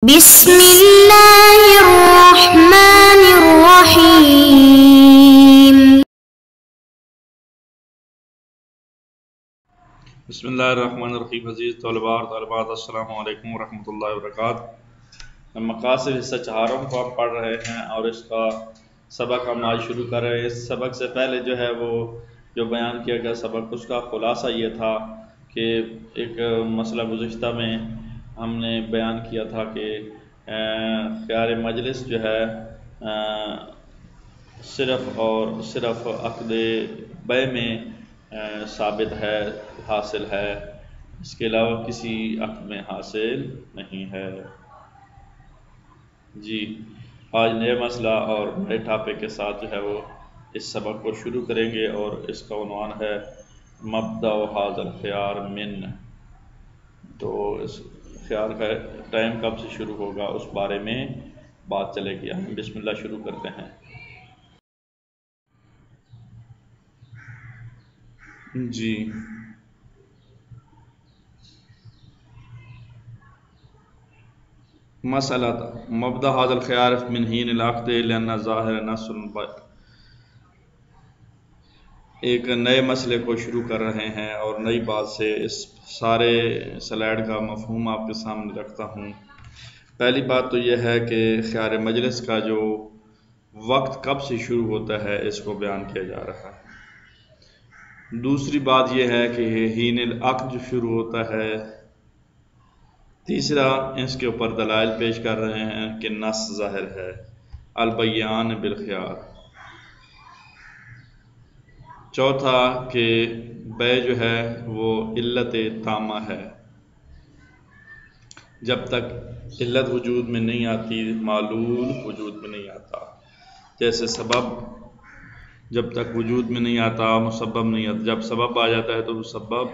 بسم اللہ الرحمن الرحیم۔ بسم اللہ الرحمن الرحیم۔ عزیز طلباء اور طالبات، السلام علیکم ورحمۃ اللہ وبرکاتہ۔ مقاصد حصہ چہارم کو ہم پڑھ رہے ہیں اور اس کا سبق ہم آج شروع کر رہے ہیں۔ اس سبق سے پہلے جو ہے وہ جو بیان کیا گیا سبق، اس کا خلاصہ یہ تھا کہ ایک مسئلہ گزشتہ میں ہم نے بیان کیا تھا کہ خیار مجلس جو ہے صرف اور صرف عقد بیع میں ثابت ہے، حاصل ہے، اس کے علاوہ کسی عقد میں حاصل نہیں ہے۔ جی آج نئے مسئلہ اور نئے ٹاپک کے ساتھ جو ہے وہ اس سبق کو شروع کریں گے، اور اس کا عنوان ہے مبدأ ھذا الخیار من۔ تو اس خیار کا ٹائم کب سے شروع ہوگا اس بارے میں بات چلے گی۔ ہم بسم اللہ شروع کرتے ہیں۔ جی مسئلہ مبدأ ھذا الخیار من حین العقد لأن الظاہر نص البیع۔ ایک نئے مسئلے کو شروع کر رہے ہیں اور نئی بات سے اس سارے سلائیڈ کا مفہوم آپ کے سامنے رکھتا ہوں۔ پہلی بات تو یہ ہے کہ خیار مجلس کا جو وقت کب سے شروع ہوتا ہے اس کو بیان کیا جا رہا ہے۔ دوسری بات یہ ہے کہ حین العقد جو شروع ہوتا ہے۔ تیسرا اس کے اوپر دلائل پیش کر رہے ہیں کہ نص ظاہر ہے، البیان بالخیار۔ چوتھا کہ بیع جو ہے وہ علت تامہ ہے، جب تک علت وجود میں نہیں آتی معلول وجود میں نہیں آتا۔ جیسے سبب جب تک وجود میں نہیں آتا مسبب نہیں آتا، جب سبب آ جاتا ہے تو مسبب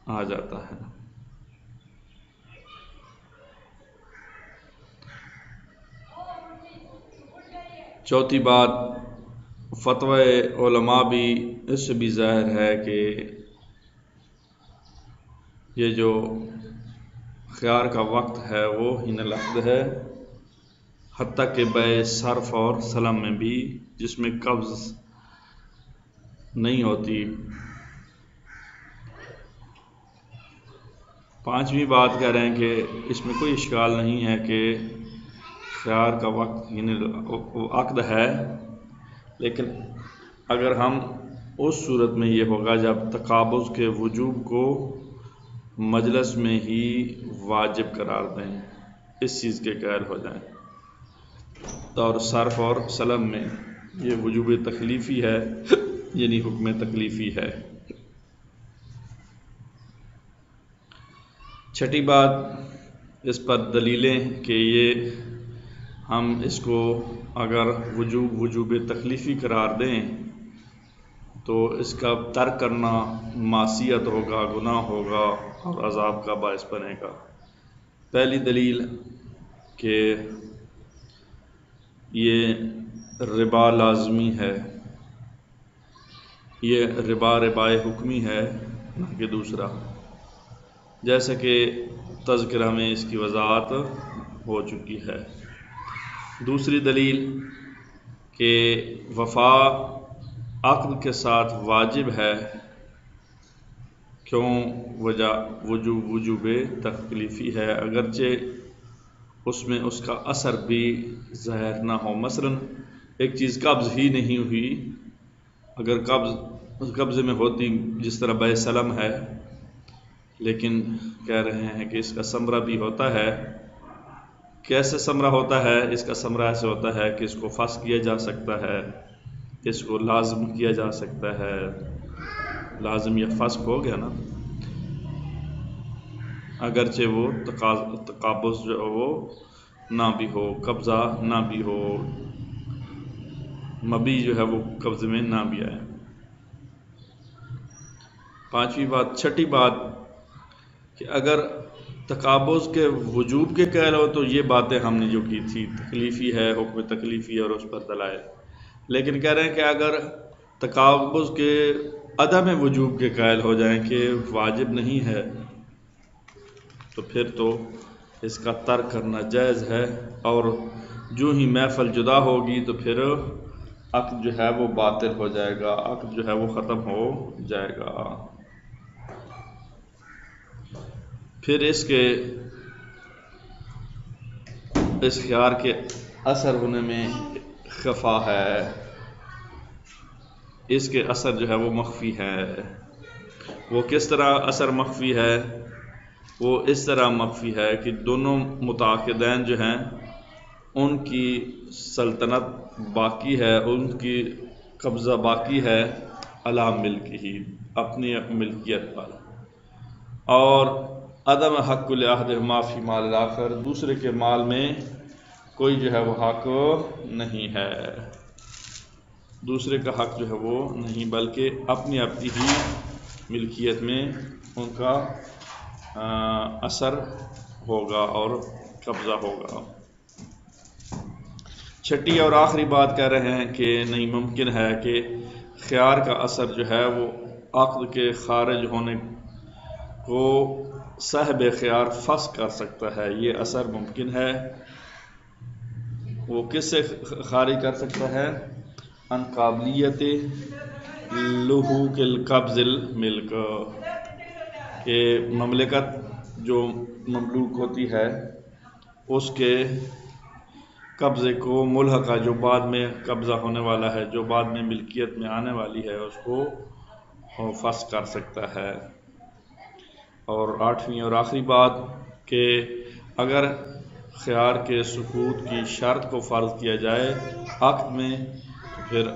آ جاتا ہے۔ چوتھی بات فتوی علماء بھی اس سے بھی ظاہر ہے کہ یہ جو خیار کا وقت ہے وہ حین العقد ہے، حتیٰ کہ بیع صرف اور سلم میں بھی جس میں قبض نہیں ہوتی۔ پانچویں بات کہہ رہے ہیں کہ اس میں کوئی اشکال نہیں ہے کہ خیار کا وقت حین العقد ہے، لیکن اگر ہم اس صورت میں یہ ہوگا جب تقابض کے وجوب کو مجلس میں ہی واجب قرار دیں، اس چیز کے قائل ہو جائیں۔ اور صرف اور سلم میں یہ وجوب تکلیفی ہے، یعنی حکم تکلیفی ہے۔ چھٹی بات اس پر دلیلیں کہ یہ ہم اس کو اگر وجوب تکلیفی قرار دیں تو اس کا ترک کرنا معصیت ہوگا، گناہ ہوگا اور عذاب کا باعث بنے گا۔ پہلی دلیل کہ یہ ربا لازمی ہے، یہ ربا حکمی ہے نہ کہ دوسرا، جیسا کہ تذکرہ میں اس کی وضاحت ہو چکی ہے۔ دوسری دلیل کہ وفا عقد کے ساتھ واجب ہے، کیوں؟ وجہ وجوب تکلیفی ہے، اگرچہ اس میں اس کا اثر بھی ظاہر نہ ہو۔ مثلا ایک چیز قبض ہی نہیں ہوئی، اگر قبضے میں ہوتی جس طرح بیع سلم ہے، لیکن کہہ رہے ہیں کہ اس کا ثمرہ بھی ہوتا ہے۔ کیسے ثمرہ ہوتا ہے؟ اس کا ثمرہ ایسے ہوتا ہے کہ اس کو فسخ کیا جا سکتا ہے، اس کو لازم کیا جا سکتا ہے۔ لازم یا فسخ ہو گیا نا، اگرچہ وہ تقابض جو وہ نہ بھی ہو، قبضہ نہ بھی ہو، مبی جو ہے وہ قبضے میں نہ بھی آئے۔ پانچویں بات، چھٹی بات کہ اگر تقابض کے وجوب کے قائل ہو تو یہ باتیں ہم نے جو کی تھی، تکلیفی ہے، حکم تکلیفی اور اس پر دلائل، لیکن کہہ رہے ہیں کہ اگر تقابض کے عدم وجوب کے قائل ہو جائیں کہ واجب نہیں ہے، تو پھر تو اس کا ترک کرنا جائز ہے، اور جو ہی محفل جدا ہوگی تو پھر عقد جو ہے وہ باطل ہو جائے گا، عقد جو ہے وہ ختم ہو جائے گا۔ پھر اس خیار کے اثر ہونے میں خفا ہے، اس کے اثر جو ہے وہ مخفی ہے۔ وہ کس طرح اثر مخفی ہے؟ وہ اس طرح مخفی ہے کہ دونوں متعاقدین جو ہیں ان کی سلطنت باقی ہے، ان کی قبضہ باقی ہے علی ملکہ، اپنی ملکیت پر، اور عدم حق لأحدہما فی مال الآخر، دوسرے کے مال میں کوئی جو ہے وہ حق نہیں ہے، دوسرے کا حق جو ہے وہ نہیں، بلکہ اپنی ہی ملکیت میں ان کا اثر ہوگا اور قبضہ ہوگا۔ چھٹی اور آخری بات کہہ رہے ہیں کہ نہیں ممکن ہے کہ خیار کا اثر جو ہے وہ عقد کے خارج ہونے کو صاحب خیار فسخ کر سکتا ہے، یہ اثر ممکن ہے۔ وہ کس سے خارج کر سکتا ہے؟ ان قابلیت لحوق القبض الملک، کہ مملکت جو مملوک ہوتی ہے اس کے قبضے کو ملحقہ، جو بعد میں قبضہ ہونے والا ہے، جو بعد میں ملکیت میں آنے والی ہے، اس کو فسخ کر سکتا ہے۔ اور آٹھویں اور آخری بات کہ اگر خیار کے سقوط کی شرط کو فرض کیا جائے عقد میں تو پھر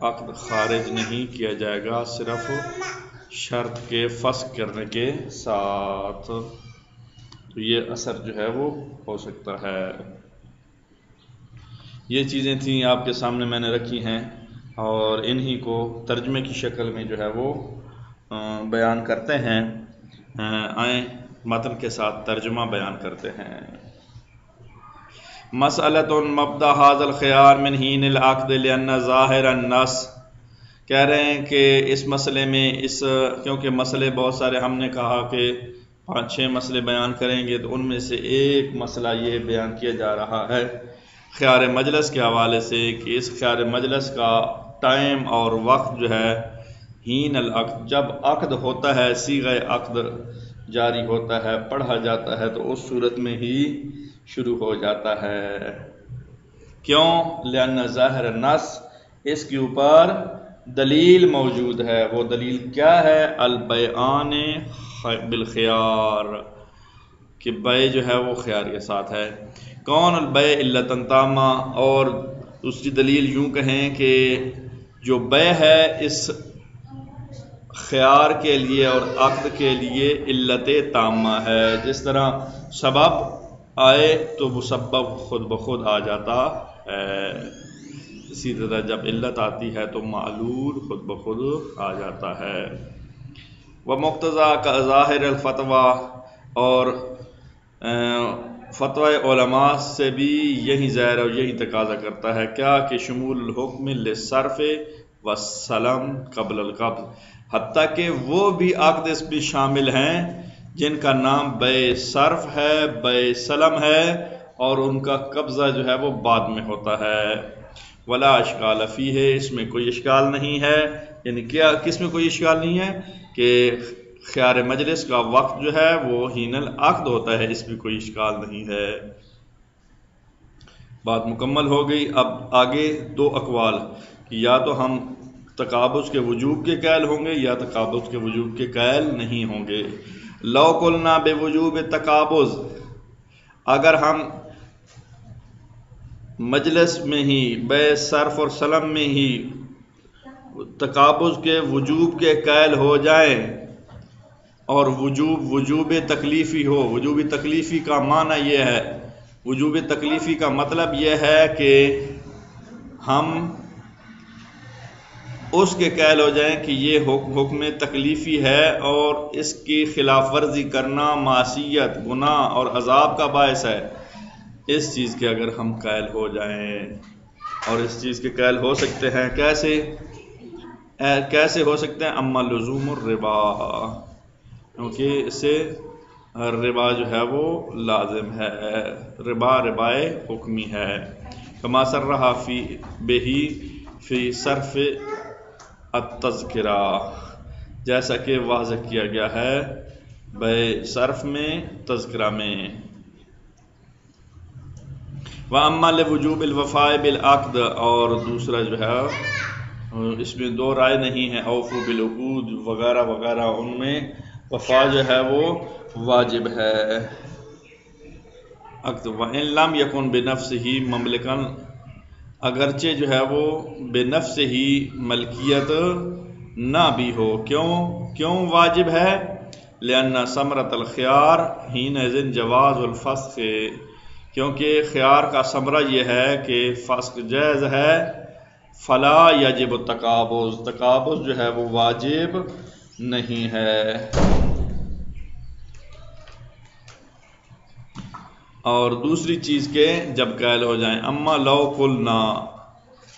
عقد خارج نہیں کیا جائے گا، صرف شرط کے فسخ کرنے کے ساتھ، تو یہ اثر جو ہے وہ ہو سکتا ہے۔ یہ چیزیں تھیں آپ کے سامنے میں نے رکھی ہیں، اور انہی کو ترجمے کی شکل میں جو ہے وہ بیان کرتے ہیں۔ آئیں متن کے ساتھ ترجمہ بیان کرتے ہیں۔ مسئلۃ مبدا ھذا الخیار من حین العقد لأن ظاہر النص، کہہ رہے ہیں کہ اس مسئلے میں کیونکہ مسئلے بہت سارے، ہم نے کہا کہ 5-6 مسئلے بیان کریں گے، تو ان میں سے ایک مسئلہ یہ بیان کیا جا رہا ہے خیار مجلس کے حوالے سے، کہ اس خیار مجلس کا ٹائم اور وقت جو ہے حین العقد، جب عقد ہوتا ہے، صیغہ عقد جاری ہوتا ہے، پڑھا جاتا ہے، تو اس صورت میں ہی شروع ہو جاتا ہے۔ کیوں؟ لأن ظاہر النص، اس کے اوپر دلیل موجود ہے۔ وہ دلیل کیا ہے؟ البیعان بالخیار، کہ بیع جو ہے وہ خیار کے ساتھ ہے۔ کون البیع علتاً تامہ، اور دوسری دلیل یوں کہیں کہ جو بیع ہے اس خیار کے لیے اور عقد کے لیے علت تامہ ہے، جس طرح سبب آئے تو مسبب خود بخود آ جاتا ہے، اسی طرح جب علت آتی ہے تو معلول خود بخود آ جاتا ہے۔ ومقتضیٰ کا ظاہر الفتویٰ، اور فتوی علماء سے بھی یہی ظاہر اور یہی تقاضا کرتا ہے، کیا کہ شمول الحکم للصرف والسلم قبل القبض، حتیٰ کہ وہ بھی عقد اس میں شامل ہیں جن کا نام بیع صرف ہے، بیع سلم ہے، اور ان کا قبضہ جو ہے وہ بعد میں ہوتا ہے۔ ولا اشکال فیہ، اس میں کوئی اشکال نہیں ہے، یعنی کیا کس میں کوئی اشکال نہیں ہے؟ کہ خیار مجلس کا وقت جو ہے وہ حین العقد ہوتا ہے، اس میں کوئی اشکال نہیں ہے۔ بات مکمل ہو گئی۔ اب آگے 2 اقوال، کہ یا تو ہم تقابض کے وجوب کے قائل ہوں گے یا تقابض کے وجوب کے قائل نہیں ہوں گے۔ لو قلنا بوجوب تقابض، اگر ہم مجلس میں ہی بیع صرف اور سلم میں ہی تقابض کے وجوب کے قائل ہو جائیں، اور وجوب تکلیفی ہو، وجوب تکلیفی کا معنی یہ ہے، وجوب تکلیفی کا مطلب یہ ہے کہ ہم اس کے قائل ہو جائیں کہ یہ حکم تکلیفی ہے اور اس کی خلاف ورزی کرنا معصیت، گناہ اور عذاب کا باعث ہے، اس چیز کے اگر ہم قائل ہو جائیں، اور اس چیز کے قائل ہو سکتے ہیں، کیسے ہو سکتے ہیں؟ اما لزوم الربا، کیونکہ اس سے ربا جو ہے وہ لازم ہے، ربائے حکمی ہے۔ کما صرح فی بہی فی صرف التذکرہ، جیسا کہ واضح کیا گیا ہے بے صرف میں، تذکرہ میں۔ وَأَمَّا لِوُجُوبِ الْوَفَاءِ بِالْعَقْدِ، اور دوسرا جو ہے اس میں دو رائے نہیں ہے، اوفوا بالعقود وغیرہ وغیرہ، ان میں وفا جو ہے وہ واجب ہے۔ عقد وَإِن لَمْ يَكُنْ بِنَفْسِهِ مملکاً، اگرچہ جو ہے وہ بِنَفْسِهِ ملکیت نہ بھی ہو، کیوں واجب ہے؟ لِأَنَّ ثمرۃ الخيار حينئذ جواز الفسخ، کیونکہ خیار کا ثمرہ یہ ہے کہ فسخ جائز ہے۔ فلا یجب التقابض، تقابض جو ہے وہ واجب نہیں ہے۔ اور دوسری چیز کہ جب قائل ہو جائیں، اما لو قلنا،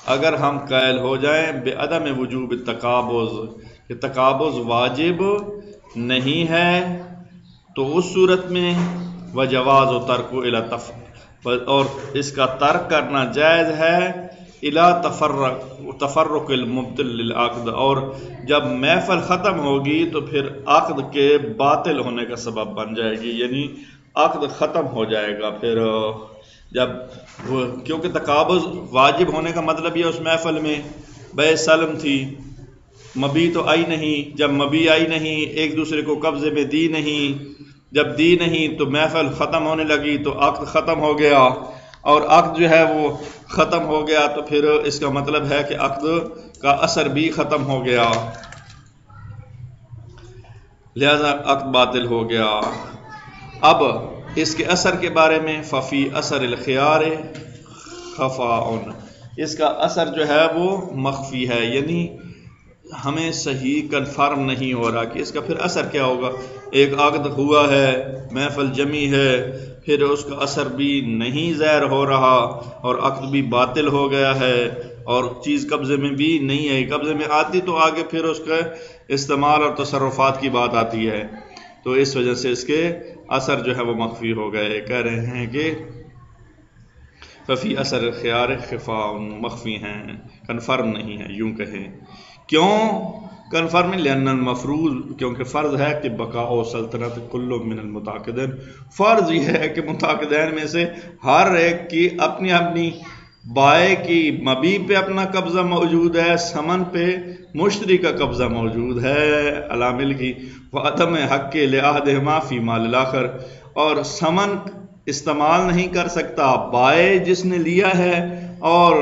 اگر ہم قائل ہو جائیں بعدم وجوب التقابض، کہ تقابض واجب نہیں ہے، تو اس صورت میں وجواز و ترک اور اس کا ترک کرنا جائز ہے، تفرق المبطل للعقد، اور جب محفل ختم ہوگی تو پھر عقد کے باطل ہونے کا سبب بن جائے گی، یعنی عقد ختم ہو جائے گا پھر جب کیونکہ تقابض واجب ہونے کا مطلب یہ اس محفل میں بے سلم تھی، مبی تو آئی نہیں، جب مبی آئی نہیں ایک دوسرے کو قبضے میں دی نہیں، جب دی نہیں تو محفل ختم ہونے لگی تو عقد ختم ہو گیا، اور عقد جو ہے وہ ختم ہو گیا تو پھر اس کا مطلب ہے کہ عقد کا اثر بھی ختم ہو گیا، لہذا عقد باطل ہو گیا۔ اب اس کے اثر کے بارے میں ففی اثر الخیار خفاء، اس کا اثر جو ہے وہ مخفی ہے، یعنی ہمیں صحیح کنفرم نہیں ہو رہا کہ اس کا پھر اثر کیا ہوگا۔ ایک عقد ہوا ہے، محفل جمی ہے، پھر اس کا اثر بھی نہیں ظاہر ہو رہا اور عقد بھی باطل ہو گیا ہے، اور چیز قبضے میں بھی نہیں ہے، قبضے میں آتی تو آگے پھر اس کا استعمال اور تصرفات کی بات آتی ہے، تو اس وجہ سے اس کے اثر جو ہے وہ مخفی ہو گئے۔ کہہ رہے ہیں کہ ففی اثر خیار خفاء، مخفی ہیں، کنفرم نہیں ہے، یوں کہیں۔ کیوں کنفرم؟ لأن المفروض، کیونکہ فرض ہے کہ بقاء و سلطنت کل من المتعاقدین، فرض یہ ہے کہ متعاقدین میں سے ہر ایک کی اپنی اپنی، بائع کی مبی پہ اپنا قبضہ موجود ہے، ثمن پہ مشتری کا قبضہ موجود ہے، علامل کی وعدم حق لأحدہما فی مال الآخر، اور ثمن استعمال نہیں کر سکتا بائع جس نے لیا ہے، اور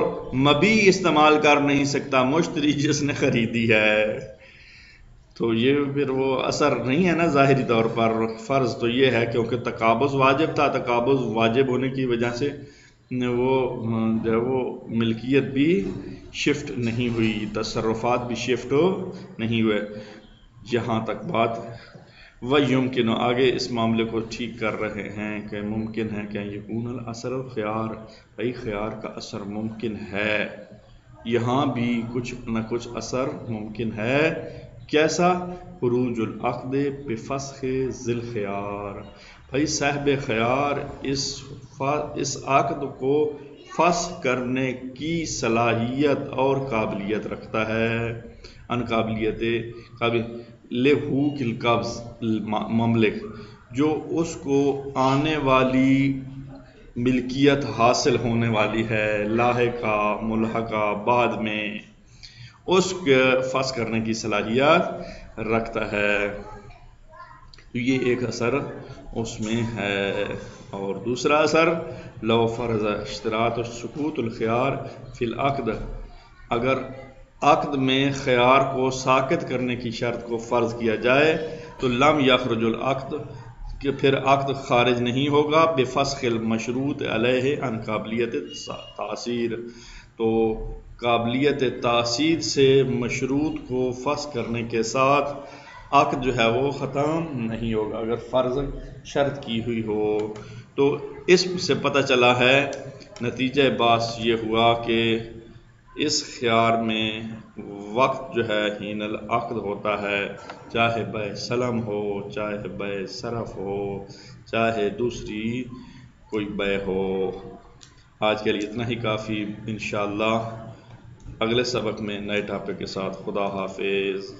مبی استعمال کر نہیں سکتا مشتری جس نے خریدی ہے، تو یہ پھر وہ اثر نہیں ہے نا ظاہری طور پر۔ فرض تو یہ ہے کیونکہ تقابض واجب تھا، تقابض واجب ہونے کی وجہ سے وہ ملکیت بھی شفٹ نہیں ہوئی، تصرفات بھی شفٹ نہیں ہوئے، یہاں تک بات۔ وَيُمْكِنُ، آگے اس معاملے کو ٹھیک کر رہے ہیں کہ ممکن ہے کہ یکون الاثر الخیار، بھائی خیار کا اثر ممکن ہے، یہاں بھی کچھ نہ کچھ اثر ممکن ہے۔ کیسا؟ خروج العقد بفسخ ذی الخیار، بھائی صاحب خیار اس عقد کو فسخ کرنے کی صلاحیت اور قابلیت رکھتا ہے، ان قابلیت لحوق القبض المملک، جو اس کو آنے والی ملکیت حاصل ہونے والی ہے، لاحقہ ملحقہ بعد میں، اس کے فسخ کرنے کی صلاحیت رکھتا ہے، تو یہ ایک اثر اس میں ہے۔ اور دوسرا اثر لو فرض اشتراط سقوط الخیار فی العقد، اگر عقد میں خیار کو ساقط کرنے کی شرط کو فرض کیا جائے تو لم یخرج العقد، کہ پھر عقد خارج نہیں ہوگا بفسخ المشروط علیہ عن قابلیت تاثیر، تو قابلیت تاثیر سے مشروط کو فسخ کرنے کے ساتھ عقد جو ہے وہ ختم نہیں ہوگا، اگر فرض شرط کی ہوئی ہو۔ تو اس سے پتہ چلا ہے، نتیجہ باس یہ ہوا کہ اس خیار میں وقت جو ہے حین العقد ہوتا ہے، چاہے بے سلم ہو، چاہے بے صرف ہو، چاہے دوسری کوئی بے ہو۔ آج کے لیے اتنا ہی کافی، انشاءاللہ اگلے سبق میں نئے ٹاپک کے ساتھ۔ خدا حافظ۔